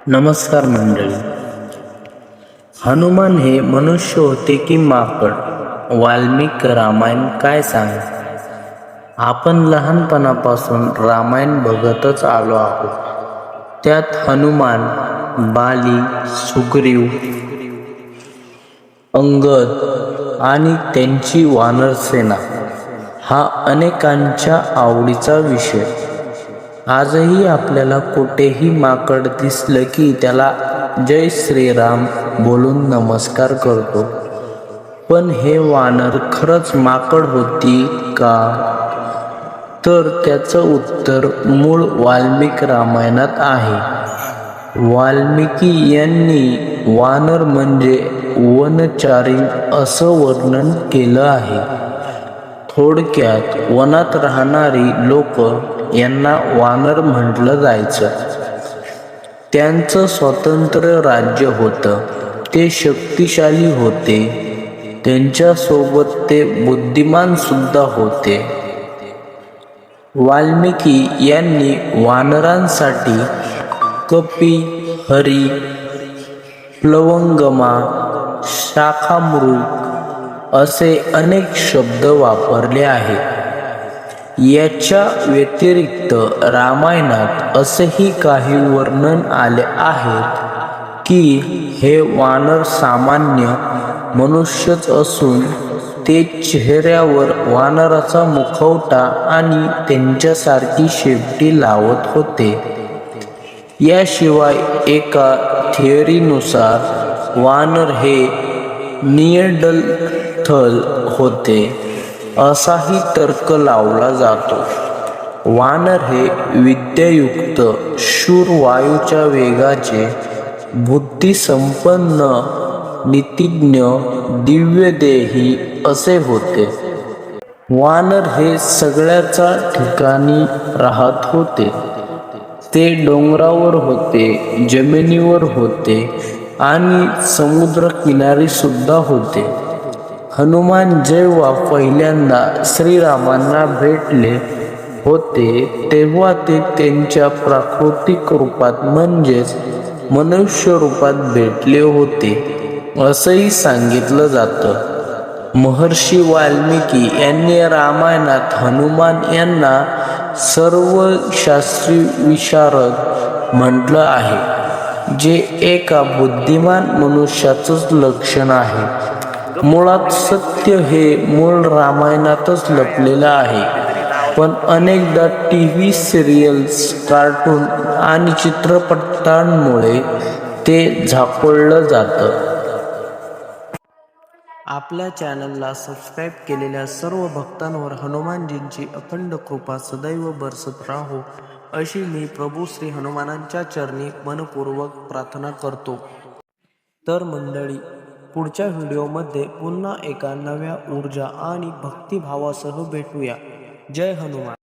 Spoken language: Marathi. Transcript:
नमस्कार मंडळी. हनुमान हे मनुष्य होते की माकड? वाल्मिक रामायण काय सांग. आपण लहानपणापासून रामायण बघतच आलो आहोत. त्यात हनुमान, बाली, सुग्रीव, अंगद आणि त्यांची वानरसेना हा अनेकांच्या आवडीचा विषय. आजही आपल्याला कुठेही माकड दिसलं की त्याला जय श्रीराम बोलून नमस्कार करतो. पण हे वानर खरंच माकड होती का? तर त्याचं उत्तर मूळ वाल्मिक रामायणात आहे. वाल्मिकी यांनी वानर म्हणजे वनचारी असं वर्णन केलं आहे. थोडक्यात वनात राहणारी लोक यांना वानर म्हटलं जायचं. त्यांचं स्वतंत्र राज्य होतं. ते शक्तिशाली होते. त्यांच्यासोबत ते बुद्धिमान सुद्धा होते. वाल्मिकी यांनी वानरांसाठी कपी, हरी, प्लवंगमा, शाखामृग असे अनेक शब्द वापरले आहेत. याच्या व्यतिरिक्त रामायणात असेही काही वर्णन आले आहेत की हे वानर सामान्य मनुष्यच असून ते चेहऱ्यावर वानराचा मुखवटा आणि त्यांच्यासारखी शेपटी लावत होते. याशिवाय एका थिअरीनुसार वानर हे निएंडरथल होते असाही तर्क लावला जातो. वानर हे विद्यायुक्त, शूर, वायूच्या वेगाचे, बुद्धिसंपन्न, नीतिज्ञ, दिव्यदेही असे होते. वानर हे सगळ्याच्या ठिकाणी राहत होते. ते डोंगरावर होते, जमिनीवर होते आणि समुद्रकिनारी सुद्धा होते. हनुमान जेव्हा पहिल्यांदा श्रीरामांना भेटले होते तेव्हा ते त्यांच्या प्राकृतिक रूपात म्हणजेच मनुष्य रूपात भेटले होते असंही सांगितलं जातं. महर्षी वाल्मिकी यांनी रामायणात हनुमान यांना सर्वशास्त्री विशारद म्हटलं आहे, जे एका बुद्धिमान मनुष्याचंच लक्षण आहे. मुळात सत्य हे मूळ रामायणातच लपलेलं आहे, पण अनेकदा टीव्ही सिरियल्स, कार्टून आणि चित्रपटांमुळे ते झापडलं जातं. आपल्या चॅनलला सबस्क्राईब केलेल्या सर्व भक्तांवर हनुमानजींची अखंड कृपा सदैव बरसत राहो अशी मी प्रभू श्री हनुमानांच्या चरणी मनपूर्वक प्रार्थना करतो. तर मंडळी, पुढच्या व्हिडिओमध्ये पुन्हा एका नव्या ऊर्जा आणि भक्तिभावासह भेटूया. जय हनुमान.